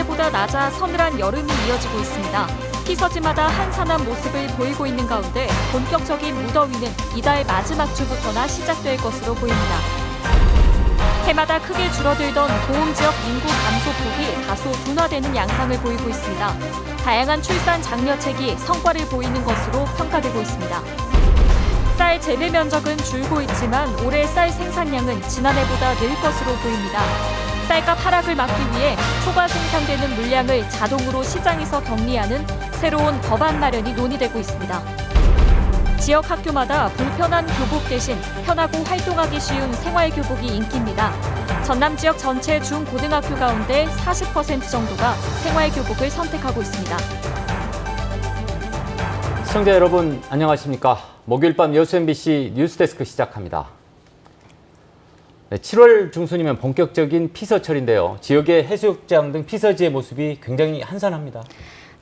지난해보다 낮아 서늘한 여름이 이어지고 있습니다. 피서지마다 한산한 모습을 보이고 있는 가운데 본격적인 무더위는 이달 마지막 주부터나 시작될 것으로 보입니다. 해마다 크게 줄어들던 고흥지역 인구 감소폭이 다소 둔화되는 양상을 보이고 있습니다. 다양한 출산 장려책이 성과를 보이는 것으로 평가되고 있습니다. 쌀 재배 면적은 줄고 있지만 올해 쌀 생산량은 지난해보다 늘 것으로 보입니다. 쌀값 하락을 막기 위해 초과 생산되는 물량을 자동으로 시장에서 격리하는 새로운 법안 마련이 논의되고 있습니다. 지역 학교마다 불편한 교복 대신 편하고 활동하기 쉬운 생활교복이 인기입니다. 전남 지역 전체 중고등학교 가운데 40% 정도가 생활교복을 선택하고 있습니다. 시청자 여러분 안녕하십니까? 목요일 밤 여수 MBC 뉴스데스크 시작합니다. 7월 중순이면 본격적인 피서철인데요. 지역의 해수욕장 등 피서지의 모습이 굉장히 한산합니다.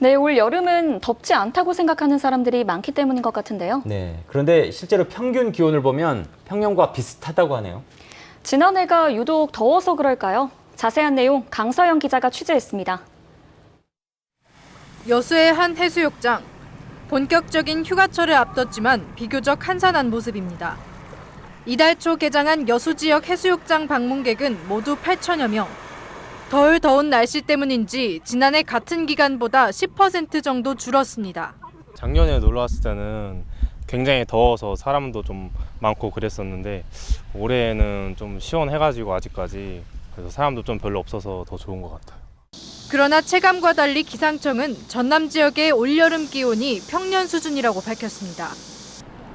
네, 올 여름은 덥지 않다고 생각하는 사람들이 많기 때문인 것 같은데요. 네, 그런데 실제로 평균 기온을 보면 평년과 비슷하다고 하네요. 지난해가 유독 더워서 그럴까요? 자세한 내용 강서영 기자가 취재했습니다. 여수의 한 해수욕장. 본격적인 휴가철을 앞뒀지만 비교적 한산한 모습입니다. 이달 초 개장한 여수 지역 해수욕장 방문객은 모두 8천여 명. 덜 더운 날씨 때문인지 지난해 같은 기간보다 10% 정도 줄었습니다. 작년에 놀러 왔을 때는 굉장히 더워서 사람도 좀 많고 그랬었는데 올해는 좀 시원해가지고 아직까지 그래서 사람도 좀 별로 없어서 더 좋은 것 같아요. 그러나 체감과 달리 기상청은 전남 지역의 올여름 기온이 평년 수준이라고 밝혔습니다.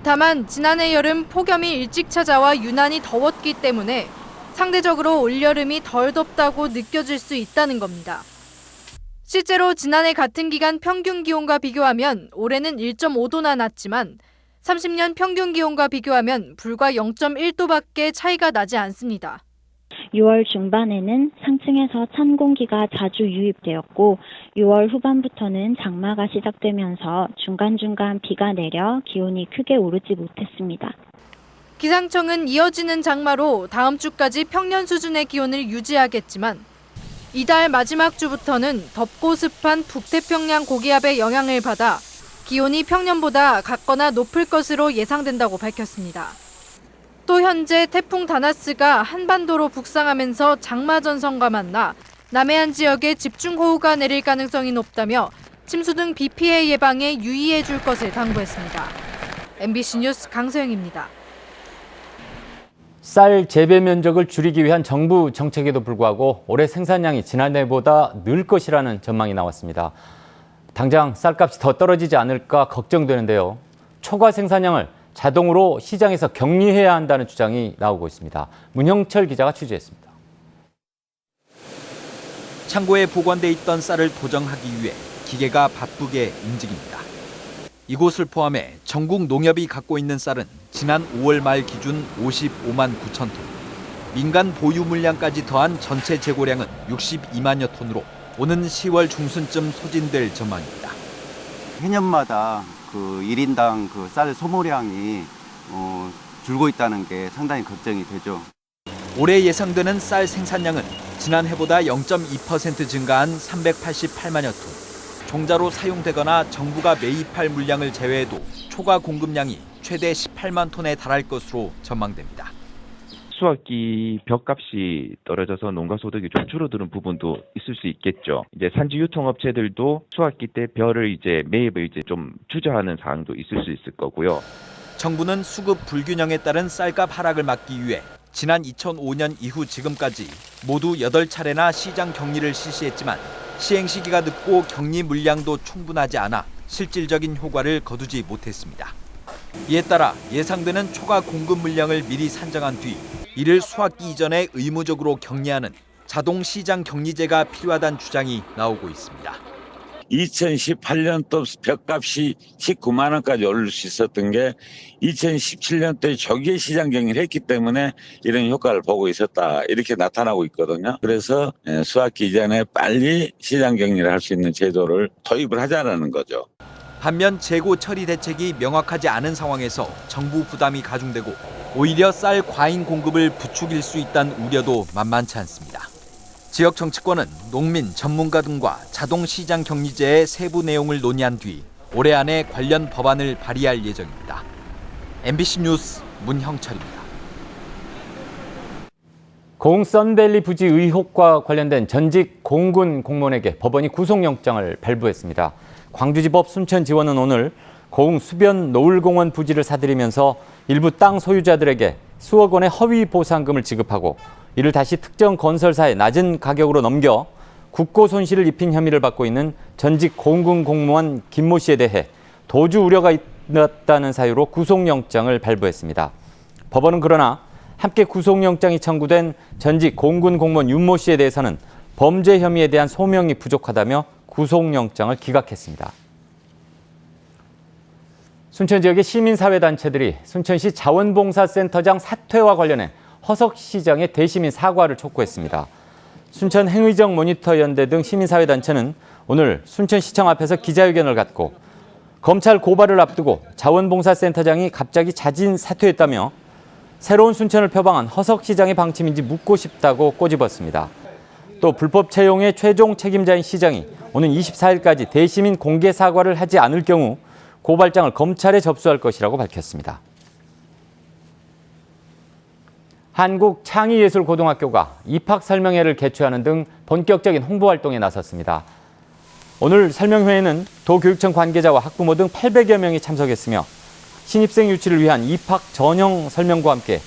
다만 지난해 여름 폭염이 일찍 찾아와 유난히 더웠기 때문에 상대적으로 올여름이 덜 덥다고 느껴질 수 있다는 겁니다. 실제로 지난해 같은 기간 평균 기온과 비교하면 올해는 1.5도나 낮지만 30년 평균 기온과 비교하면 불과 0.1도밖에 차이가 나지 않습니다. 6월 중반에는 상층에서 찬 공기가 자주 유입되었고 6월 후반부터는 장마가 시작되면서 중간중간 비가 내려 기온이 크게 오르지 못했습니다. 기상청은 이어지는 장마로 다음 주까지 평년 수준의 기온을 유지하겠지만 이달 마지막 주부터는 덥고 습한 북태평양 고기압의 영향을 받아 기온이 평년보다 같거나 높을 것으로 예상된다고 밝혔습니다. 또 현재 태풍 다나스가 한반도로 북상하면서 장마 전선과 만나 남해안 지역에 집중호우가 내릴 가능성이 높다며 침수 등 비 피해 예방에 유의해 줄 것을 당부했습니다. MBC 뉴스 강소영입니다. 쌀 재배 면적을 줄이기 위한 정부 정책에도 불구하고 올해 생산량이 지난해보다 늘 것이라는 전망이 나왔습니다. 당장 쌀값이 더 떨어지지 않을까 걱정되는데요. 초과 생산량을 자동으로 시장에서 격리해야 한다는 주장이 나오고 있습니다. 문형철 기자가 취재했습니다. 창고에 보관돼 있던 쌀을 도정하기 위해 기계가 바쁘게 움직입니다. 이곳을 포함해 전국 농협이 갖고 있는 쌀은 지난 5월 말 기준 55만 9천 톤. 민간 보유 물량까지 더한 전체 재고량은 62만여 톤으로 오는 10월 중순쯤 소진될 전망입니다. 해년마다 그 1인당 그 쌀 소모량이 줄고 있다는 게 상당히 걱정이 되죠. 올해 예상되는 쌀 생산량은 지난해보다 0.2% 증가한 388만여 톤. 종자로 사용되거나 정부가 매입할 물량을 제외해도 초과 공급량이 최대 18만 톤에 달할 것으로 전망됩니다. 수확기 벼값이 떨어져서 농가 소득이 좀 줄어드는 부분도 있을 수 있겠죠. 이제 산지 유통업체들도 수확기 때 벼를 이제 매입을 이제 좀 주저하는 사항도 있을 수 있을 거고요. 정부는 수급 불균형에 따른 쌀값 하락을 막기 위해 지난 2005년 이후 지금까지 모두 8차례나 시장 격리를 실시했지만 시행 시기가 늦고 격리 물량도 충분하지 않아 실질적인 효과를 거두지 못했습니다. 이에 따라 예상되는 초과 공급 물량을 미리 산정한 뒤 이를 수확기 이전에 의무적으로 격리하는 자동 시장 격리제가 필요하다는 주장이 나오고 있습니다. 2018년도 벼값이 19만 원까지 오를 수 있었던 게 2017년도에 조기에 시장 격리를 했기 때문에 이런 효과를 보고 있었다 이렇게 나타나고 있거든요. 그래서 수확기 이전에 빨리 시장 격리를 할 수 있는 제도를 도입을 하자는 거죠. 반면 재고 처리 대책이 명확하지 않은 상황에서 정부 부담이 가중되고 오히려 쌀 과잉 공급을 부추길 수 있다는 우려도 만만치 않습니다. 지역 정치권은 농민, 전문가 등과 자동시장 격리제의 세부 내용을 논의한 뒤 올해 안에 관련 법안을 발의할 예정입니다. MBC 뉴스 문형철입니다. 고흥 썬밸리 부지 의혹과 관련된 전직 공군 공무원에게 법원이 구속영장을 발부했습니다. 광주지법 순천지원은 오늘 고흥 수변 노을공원 부지를 사들이면서 일부 땅 소유자들에게 수억 원의 허위 보상금을 지급하고 이를 다시 특정 건설사에 낮은 가격으로 넘겨 국고 손실을 입힌 혐의를 받고 있는 전직 공군 공무원 김모 씨에 대해 도주 우려가 있었다는 사유로 구속영장을 발부했습니다. 법원은 그러나 함께 구속영장이 청구된 전직 공군 공무원 윤모 씨에 대해서는 범죄 혐의에 대한 소명이 부족하다며 구속영장을 기각했습니다. 순천 지역의 시민사회단체들이 순천시 자원봉사센터장 사퇴와 관련해 허석시장의 대시민 사과를 촉구했습니다. 순천 행의정 모니터연대 등 시민사회단체는 오늘 순천시청 앞에서 기자회견을 갖고 검찰 고발을 앞두고 자원봉사센터장이 갑자기 자진 사퇴했다며 새로운 순천을 표방한 허석시장의 방침인지 묻고 싶다고 꼬집었습니다. 또 불법 채용의 최종 책임자인 시장이 오는 24일까지 대시민 공개 사과를 하지 않을 경우 고발장을 검찰에 접수할 것이라고 밝혔습니다. 한국창의예술고등학교가 입학설명회를 개최하는 등 본격적인 홍보활동에 나섰습니다. 오늘 설명회에는 도교육청 관계자와 학부모 등 800여 명이 참석했으며 신입생 유치를 위한 입학 전형 설명과 함께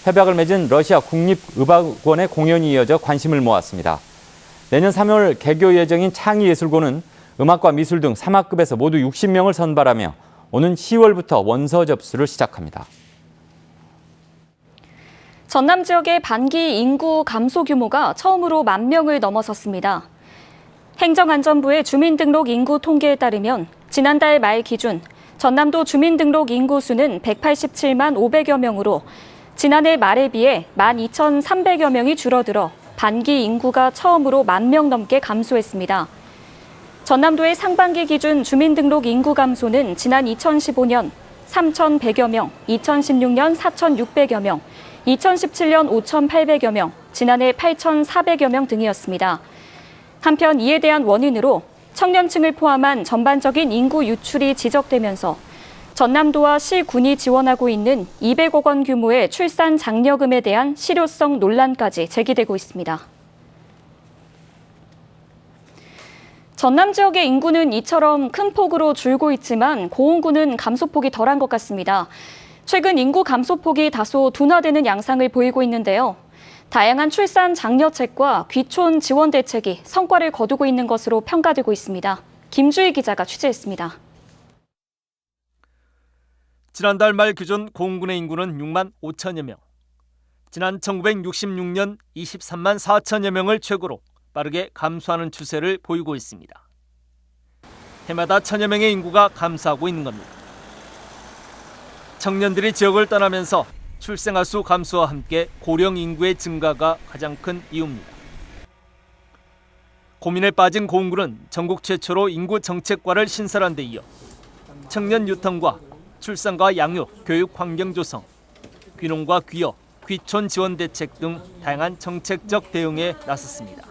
협약을 맺은 러시아 국립음악원의 공연이 이어져 관심을 모았습니다. 내년 3월 개교 예정인 창의예술고는 음악과 미술 등 3학급에서 모두 60명을 선발하며 오는 10월부터 원서 접수를 시작합니다. 전남 지역의 반기 인구 감소 규모가 처음으로 10,000명을 넘어섰습니다. 행정안전부의 주민등록 인구 통계에 따르면 지난달 말 기준 전남도 주민등록 인구수는 187만 500여 명으로 지난해 말에 비해 12,300여 명이 줄어들어 반기 인구가 처음으로 10,000명 넘게 감소했습니다. 전남도의 상반기 기준 주민등록 인구 감소는 지난 2015년 3,100여 명, 2016년 4,600여 명, 2017년 5,800여 명, 지난해 8,400여 명 등이었습니다. 한편 이에 대한 원인으로 청년층을 포함한 전반적인 인구 유출이 지적되면서 전남도와 시군이 지원하고 있는 200억 원 규모의 출산 장려금에 대한 실효성 논란까지 제기되고 있습니다. 전남 지역의 인구는 이처럼 큰 폭으로 줄고 있지만 고흥구는 감소폭이 덜한 것 같습니다. 최근 인구 감소폭이 다소 둔화되는 양상을 보이고 있는데요. 다양한 출산 장려책과 귀촌 지원 대책이 성과를 거두고 있는 것으로 평가되고 있습니다. 김주희 기자가 취재했습니다. 지난달 말 기준 고흥군의 인구는 6만 5천여 명. 지난 1966년 23만 4천여 명을 최고로 빠르게 감소하는 추세를 보이고 있습니다. 해마다 1,000여 명의 인구가 감소하고 있는 겁니다. 청년들이 지역을 떠나면서 출생아 수 감소와 함께 고령 인구의 증가가 가장 큰 이유입니다. 고민에 빠진 고흥군은 전국 최초로 인구 정책과를 신설한 데 이어 청년 유통과 출산과 양육, 교육 환경 조성, 귀농과 귀여, 귀촌 지원 대책 등 다양한 정책적 대응에 나섰습니다.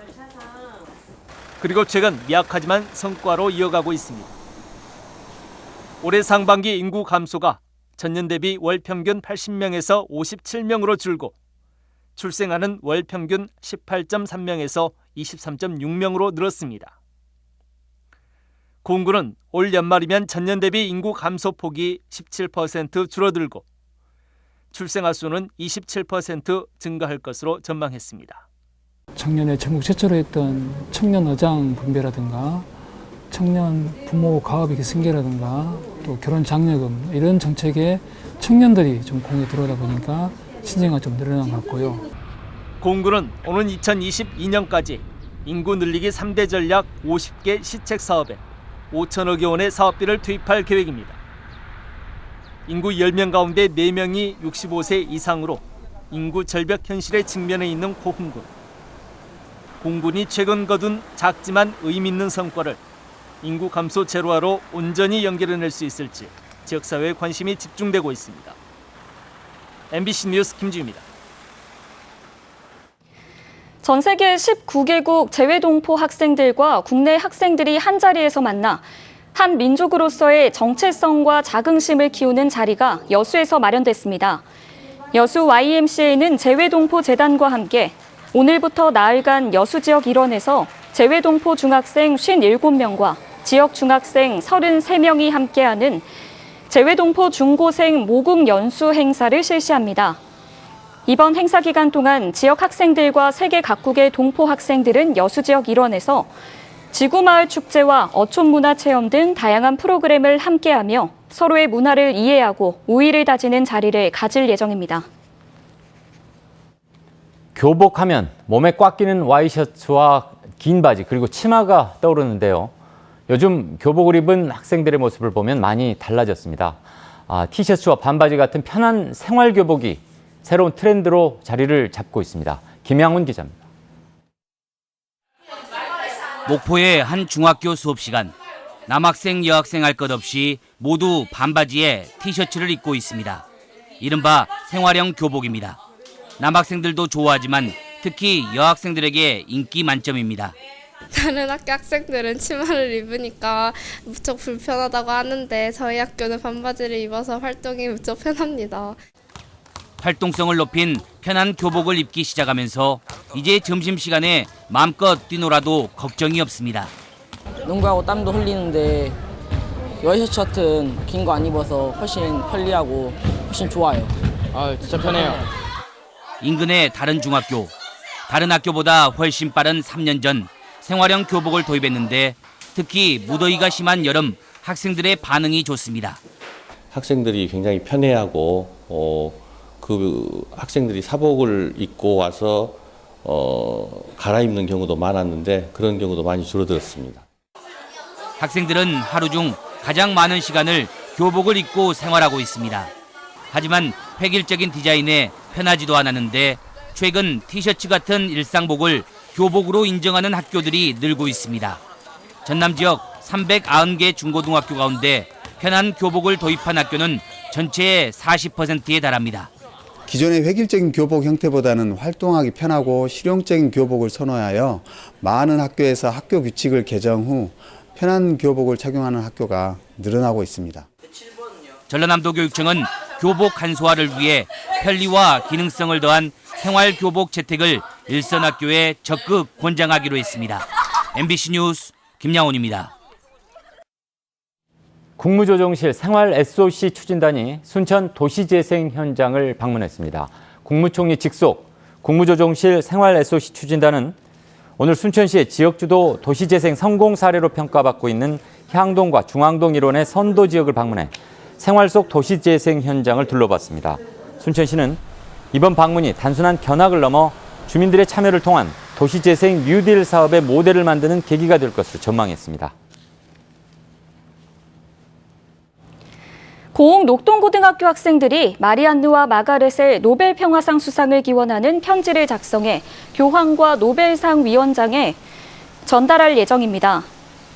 그리고 최근 미약하지만 성과로 이어가고 있습니다. 올해 상반기 인구 감소가 전년 대비 월 평균 80명에서 57명으로 줄고 출생아는 월 평균 18.3명에서 23.6명으로 늘었습니다. 고흥군은 올 연말이면 전년 대비 인구 감소폭이 17% 줄어들고 출생아 수는 27% 증가할 것으로 전망했습니다. 작년에 전국 최초로 했던 청년 어장 분배라든가 청년 부모 가업이익 승계라든가 또 결혼 장려금 이런 정책에 청년들이 좀 공에 들어오다 보니까 신생아가 좀 늘어난 것 같고요. 고흥군은 오는 2022년까지 인구 늘리기 3대 전략 50개 시책 사업에 5천억여 원의 사업비를 투입할 계획입니다. 인구 10명 가운데 4명이 65세 이상으로 인구 절벽 현실에 직면해 있는 고흥군. 공군이 최근 거둔 작지만 의미 있는 성과를 인구 감소 제로화로 온전히 연결해낼 수 있을지 지역사회에 관심이 집중되고 있습니다. MBC 뉴스 김지우입니다. 전 세계 19개국 재외동포 학생들과 국내 학생들이 한자리에서 만나 한 민족으로서의 정체성과 자긍심을 키우는 자리가 여수에서 마련됐습니다. 여수 YMCA는 재외동포 재단과 함께 오늘부터 나흘간 여수 지역 일원에서 재외동포 중학생 57명과 지역 중학생 33명이 함께하는 재외동포 중고생 모국 연수 행사를 실시합니다. 이번 행사 기간 동안 지역 학생들과 세계 각국의 동포 학생들은 여수 지역 일원에서 지구마을 축제와 어촌문화체험 등 다양한 프로그램을 함께하며 서로의 문화를 이해하고 우위를 다지는 자리를 가질 예정입니다. 교복하면 몸에 꽉 끼는 와이셔츠와 긴 바지 그리고 치마가 떠오르는데요. 요즘 교복을 입은 학생들의 모습을 보면 많이 달라졌습니다. 티셔츠와 반바지 같은 편한 생활 교복이 새로운 트렌드로 자리를 잡고 있습니다. 김양훈 기자입니다. 목포의 한 중학교 수업 시간. 남학생, 여학생 할 것 없이 모두 반바지에 티셔츠를 입고 있습니다. 이른바 생활형 교복입니다. 남학생들도 좋아하지만 특히 여학생들에게 인기 만점입니다. 다른 학교 학생들은 치마를 입으니까 무척 불편하다고 하는데 저희 학교는 반바지를 입어서 활동이 무척 편합니다. 활동성을 높인 편한 교복을 입기 시작하면서 이제 점심시간에 마음껏 뛰놀아도 걱정이 없습니다. 농구하고 땀도 흘리는데 와이셔츠 같은 긴 거 안 입어서 훨씬 편리하고 훨씬 좋아요. 진짜 편해요. 인근의 다른 중학교. 다른 학교보다 훨씬 빠른 3년 전 생활형 교복을 도입했는데 특히 무더위가 심한 여름 학생들의 반응이 좋습니다. 학생들이 굉장히 편해하고 그 학생들이 사복을 입고 와서 갈아입는 경우도 많았는데 그런 경우도 많이 줄어들었습니다. 학생들은 하루 중 가장 많은 시간을 교복을 입고 생활하고 있습니다. 하지만 획일적인 디자인에 편하지도 않았는데 최근 티셔츠 같은 일상복을 교복으로 인정하는 학교들이 늘고 있습니다. 전남 지역 390개 중고등학교 가운데 편한 교복을 도입한 학교는 전체의 40%에 달합니다. 기존의 획일적인 교복 형태보다는 활동하기 편하고 실용적인 교복을 선호하여 많은 학교에서 학교 규칙을 개정 후 편한 교복을 착용하는 학교가 늘어나고 있습니다. 전라남도 교육청은 교복 간소화를 위해 편리와 기능성을 더한 생활 교복 채택을 일선 학교에 적극 권장하기로 했습니다. MBC 뉴스 김양훈입니다. 국무조정실 생활 SOC 추진단이 순천 도시재생 현장을 방문했습니다. 국무총리 직속 국무조정실 생활 SOC 추진단은 오늘 순천시의 지역주도 도시재생 성공 사례로 평가받고 있는 향동과 중앙동 일원의 선도 지역을 방문해 생활 속 도시재생 현장을 둘러봤습니다. 순천시는 이번 방문이 단순한 견학을 넘어 주민들의 참여를 통한 도시재생 뉴딜 사업의 모델을 만드는 계기가 될 것으로 전망했습니다. 고흥 녹동고등학교 학생들이 마리안느와 마가렛의 노벨 평화상 수상을 기원하는 편지를 작성해 교황과 노벨상 위원장에 전달할 예정입니다.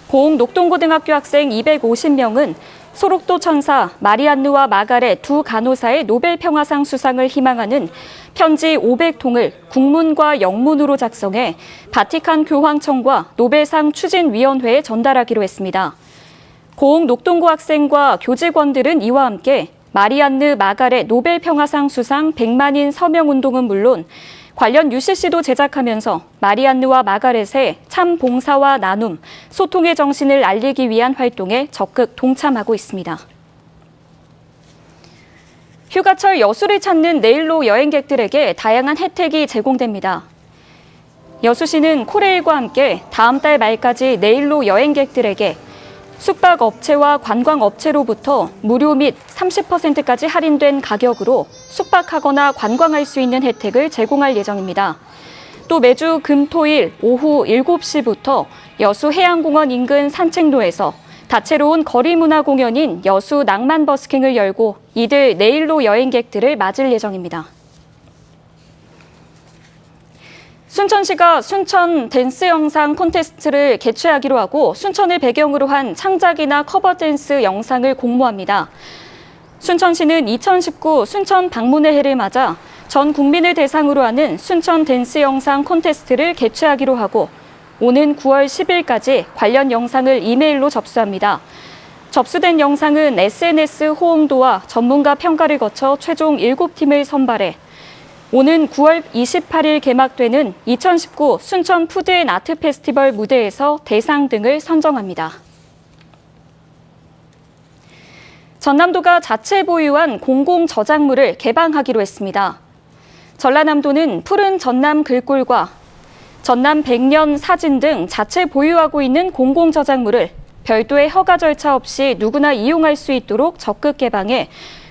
고흥 녹동고등학교 학생 250명은 소록도 천사 마리안느와 마가렛 두 간호사의 노벨 평화상 수상을 희망하는 편지 500통을 국문과 영문으로 작성해 바티칸 교황청과 노벨상 추진위원회에 전달하기로 했습니다. 고흥 녹동고 학생과 교직원들은 이와 함께 마리안느 마가렛 노벨 평화상 수상 100만인 서명 운동은 물론 관련 UCC도 제작하면서 마리안느와 마가렛의 참 봉사와 나눔, 소통의 정신을 알리기 위한 활동에 적극 동참하고 있습니다. 휴가철 여수를 찾는 내일로 여행객들에게 다양한 혜택이 제공됩니다. 여수시는 코레일과 함께 다음 달 말까지 내일로 여행객들에게 숙박업체와 관광업체로부터 무료 및 30%까지 할인된 가격으로 숙박하거나 관광할 수 있는 혜택을 제공할 예정입니다. 또 매주 금, 토일 오후 7시부터 여수 해양공원 인근 산책로에서 다채로운 거리문화 공연인 여수 낭만 버스킹을 열고 이들 내일로 여행객들을 맞을 예정입니다. 순천시가 순천 댄스 영상 콘테스트를 개최하기로 하고 순천을 배경으로 한 창작이나 커버 댄스 영상을 공모합니다. 순천시는 2019 순천 방문의 해를 맞아 전 국민을 대상으로 하는 순천 댄스 영상 콘테스트를 개최하기로 하고 오는 9월 10일까지 관련 영상을 이메일로 접수합니다. 접수된 영상은 SNS 호응도와 전문가 평가를 거쳐 최종 7팀을 선발해 오는 9월 28일 개막되는 2019 순천 푸드앤아트 페스티벌 무대에서 대상 등을 선정합니다. 전남도가 자체 보유한 공공 저작물을 개방하기로 했습니다. 전라남도는 푸른 전남 글꼴과 전남 100년 사진 등 자체 보유하고 있는 공공 저작물을 별도의 허가 절차 없이 누구나 이용할 수 있도록 적극 개방해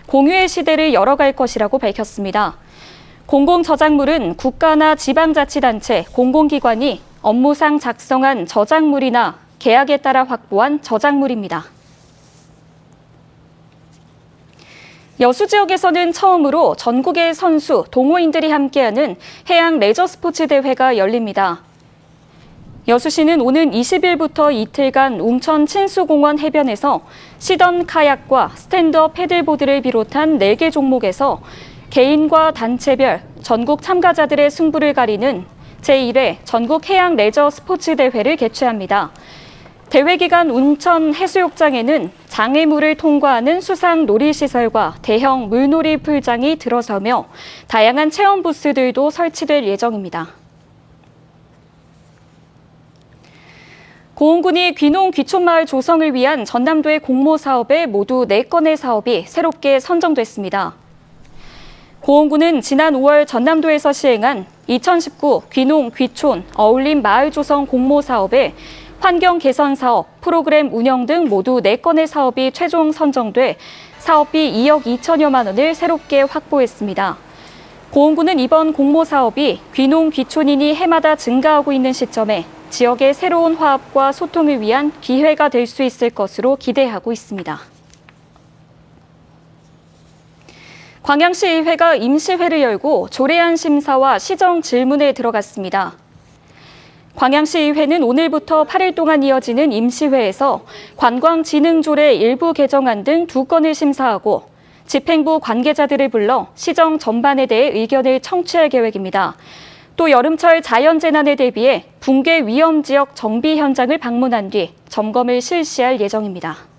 공유의 시대를 열어갈 것이라고 밝혔습니다. 공공 저작물은 국가나 지방자치단체, 공공기관이 업무상 작성한 저작물이나 계약에 따라 확보한 저작물입니다. 여수 지역에서는 처음으로 전국의 선수, 동호인들이 함께하는 해양 레저 스포츠 대회가 열립니다. 여수시는 오는 20일부터 이틀간 웅천 친수공원 해변에서 시던 카약과 스탠드업 패들보드를 비롯한 4개 종목에서 개인과 단체별 전국 참가자들의 승부를 가리는 제1회 전국 해양 레저 스포츠 대회를 개최합니다. 대회 기간 웅천 해수욕장에는 장애물을 통과하는 수상 놀이시설과 대형 물놀이 풀장이 들어서며 다양한 체험 부스들도 설치될 예정입니다. 고흥군이 귀농 귀촌마을 조성을 위한 전남도의 공모 사업에 모두 4건의 사업이 새롭게 선정됐습니다. 고흥군은 지난 5월 전남도에서 시행한 2019 귀농 귀촌 어울림 마을 조성 공모 사업에 환경 개선 사업, 프로그램 운영 등 모두 4건의 사업이 최종 선정돼 사업비 2억 2천여만 원을 새롭게 확보했습니다. 고흥군은 이번 공모 사업이 귀농 귀촌인이 해마다 증가하고 있는 시점에 지역의 새로운 화합과 소통을 위한 기회가 될 수 있을 것으로 기대하고 있습니다. 광양시의회가 임시회를 열고 조례안 심사와 시정 질문에 들어갔습니다. 광양시의회는 오늘부터 8일 동안 이어지는 임시회에서 관광진흥조례 일부 개정안 등 2건을 심사하고 집행부 관계자들을 불러 시정 전반에 대해 의견을 청취할 계획입니다. 또 여름철 자연재난에 대비해 붕괴 위험 지역 정비 현장을 방문한 뒤 점검을 실시할 예정입니다.